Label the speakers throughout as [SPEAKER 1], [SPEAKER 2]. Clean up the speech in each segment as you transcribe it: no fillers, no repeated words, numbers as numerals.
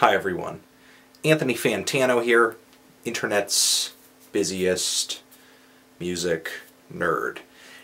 [SPEAKER 1] Hi everyone, Anthony Fantano here, internet's busiest music nerd,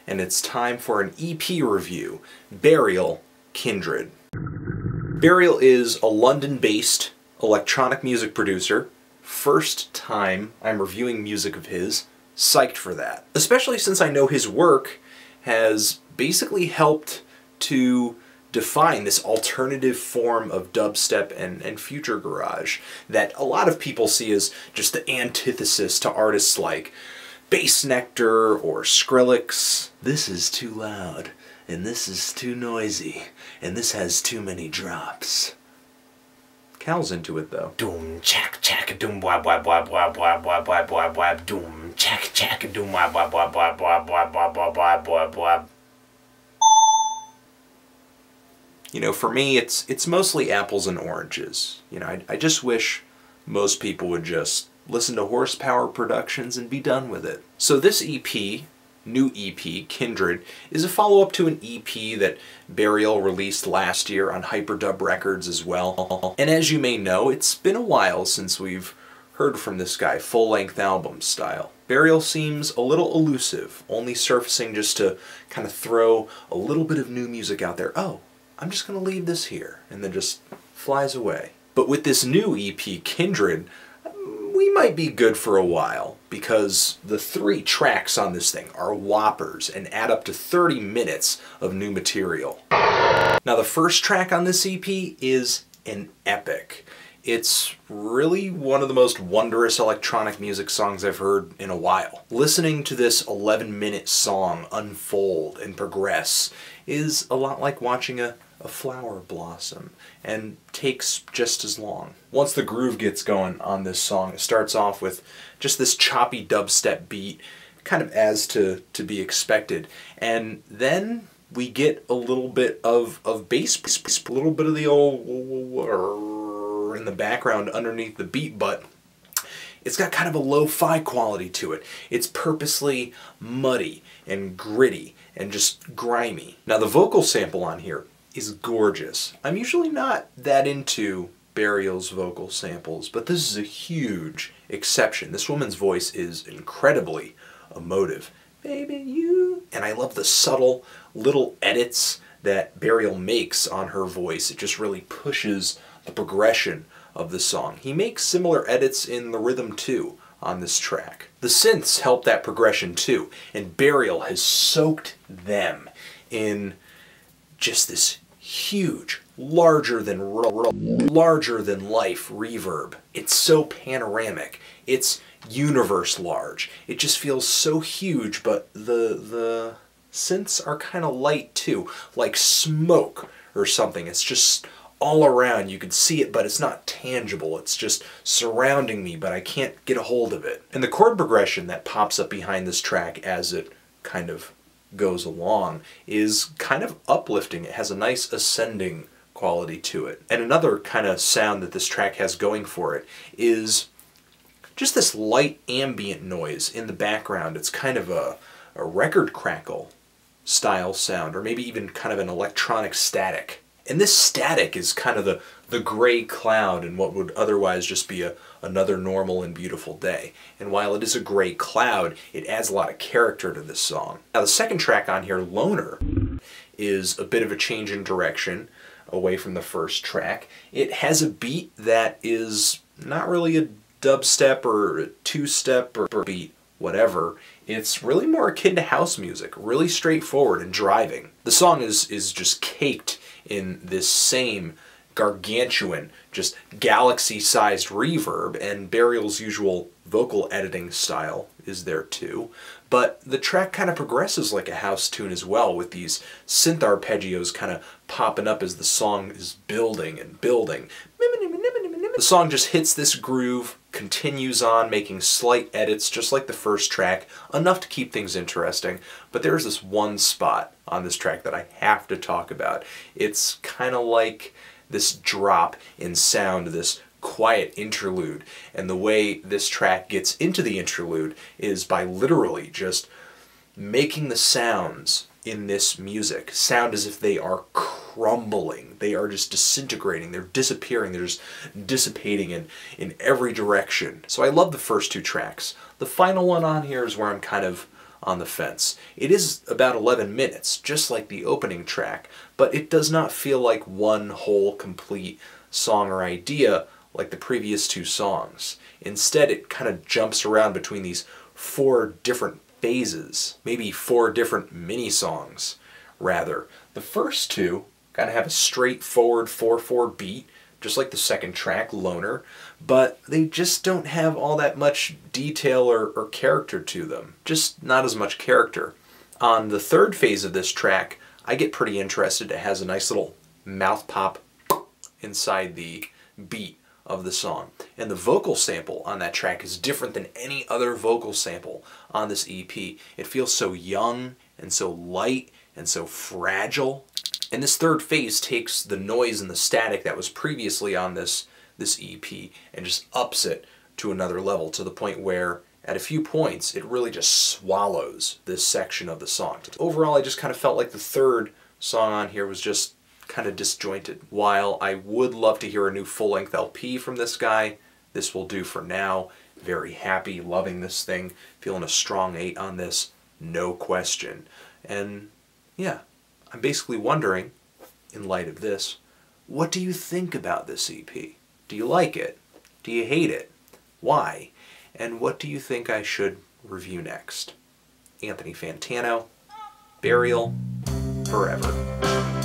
[SPEAKER 1] and it's time for an EP review, Burial, Kindred. Burial is a London-based electronic music producer. First time I'm reviewing music of his, psyched for that. Especially since I know his work has basically helped to define this alternative form of dubstep and future garage that a lot of people see as just the antithesis to artists like Bassnectar or Skrillex. This is too loud, and this is too noisy, and this has too many drops. Cal's into it though.
[SPEAKER 2] Doom chack chack doom wab wab wab wab wab wab wab wab wab doom chack chack doom wab wab wab wab wab wab wab wab wab wab wab.
[SPEAKER 1] You know, for me, it's mostly apples and oranges. You know, I just wish most people would just listen to Horsepower Productions and be done with it. So this EP, new EP, Kindred, is a follow-up to an EP that Burial released last year on Hyperdub Records as well. And as you may know, it's been a while since we've heard from this guy, full-length album style. Burial seems a little elusive, only surfacing just to kind of throw a little bit of new music out there. Oh, I'm just going to leave this here, and then just flies away. But with this new EP, Kindred, we might be good for a while, because the 3 tracks on this thing are whoppers and add up to 30 minutes of new material. Now the first track on this EP is an epic. It's really one of the most wondrous electronic music songs I've heard in a while. Listening to this 11-minute song unfold and progress is a lot like watching a flower blossom, and takes just as long. Once the groove gets going on this song, it starts off with just this choppy dubstep beat, kind of as to be expected, and then we get a little bit of bass, a little bit of the old in the background underneath the beat, but it's got kind of a lo-fi quality to it. It's purposely muddy and gritty and just grimy. Now the vocal sample on here is gorgeous. I'm usually not that into Burial's vocal samples, but this is a huge exception. This woman's voice is incredibly emotive. Baby, you... And I love the subtle little edits that Burial makes on her voice. It just really pushes the progression of the song. He makes similar edits in the rhythm too on this track. The synths help that progression too, and Burial has soaked them in just this huge, larger than life reverb. It's so panoramic. It's universe large. It just feels so huge, but the synths are kind of light too, like smoke or something. It's just all around. You can see it, but it's not tangible. It's just surrounding me, but I can't get a hold of it. And the chord progression that pops up behind this track as it kind of goes along is kind of uplifting. It has a nice ascending quality to it. And another kind of sound that this track has going for it is just this light ambient noise in the background. It's kind of a record crackle style sound, or maybe even kind of an electronic static. And this static is kind of the gray cloud in what would otherwise just be another normal and beautiful day. And while it is a gray cloud, it adds a lot of character to this song. Now the second track on here, Loner, is a bit of a change in direction away from the first track. It has a beat that is not really a dubstep or a two-step or beat, whatever. It's really more akin to house music, really straightforward and driving. The song is just caked in this same gargantuan, just galaxy-sized reverb, and Burial's usual vocal editing style is there too. But the track kind of progresses like a house tune as well, with these synth arpeggios kind of popping up as the song is building and building. The song just hits this groove, continues on, making slight edits just like the first track, enough to keep things interesting. But there's this one spot on this track that I have to talk about. It's kind of like this drop in sound, this quiet interlude, and the way this track gets into the interlude is by literally just making the sounds in this music sound as if they are crumbling. They are just disintegrating. They're disappearing. They're just dissipating in every direction. So I love the first two tracks. The final one on here is where I'm kind of on the fence. It is about 11 minutes, just like the opening track, but it does not feel like one whole complete song or idea like the previous two songs. Instead, it kind of jumps around between these 4 different phases, maybe 4 different mini-songs, rather. The first two kind of have a straightforward 4/4 beat, just like the second track, Loner, but they just don't have all that much detail or character to them. Just not as much character. On the third phase of this track, I get pretty interested. It has a nice little mouth pop inside the beat of the song. And the vocal sample on that track is different than any other vocal sample on this EP. It feels so young and so light and so fragile. And this third phase takes the noise and the static that was previously on this EP and just ups it to another level, to the point where at a few points it really just swallows this section of the song. Overall, I just kind of felt like the third song on here was just kind of disjointed. While I would love to hear a new full-length LP from this guy, this will do for now. Very happy, loving this thing, feeling a strong 8 on this, no question. And yeah, I'm basically wondering, in light of this, what do you think about this EP? Do you like it? Do you hate it? Why? And what do you think I should review next? Anthony Fantano, Burial, Forever.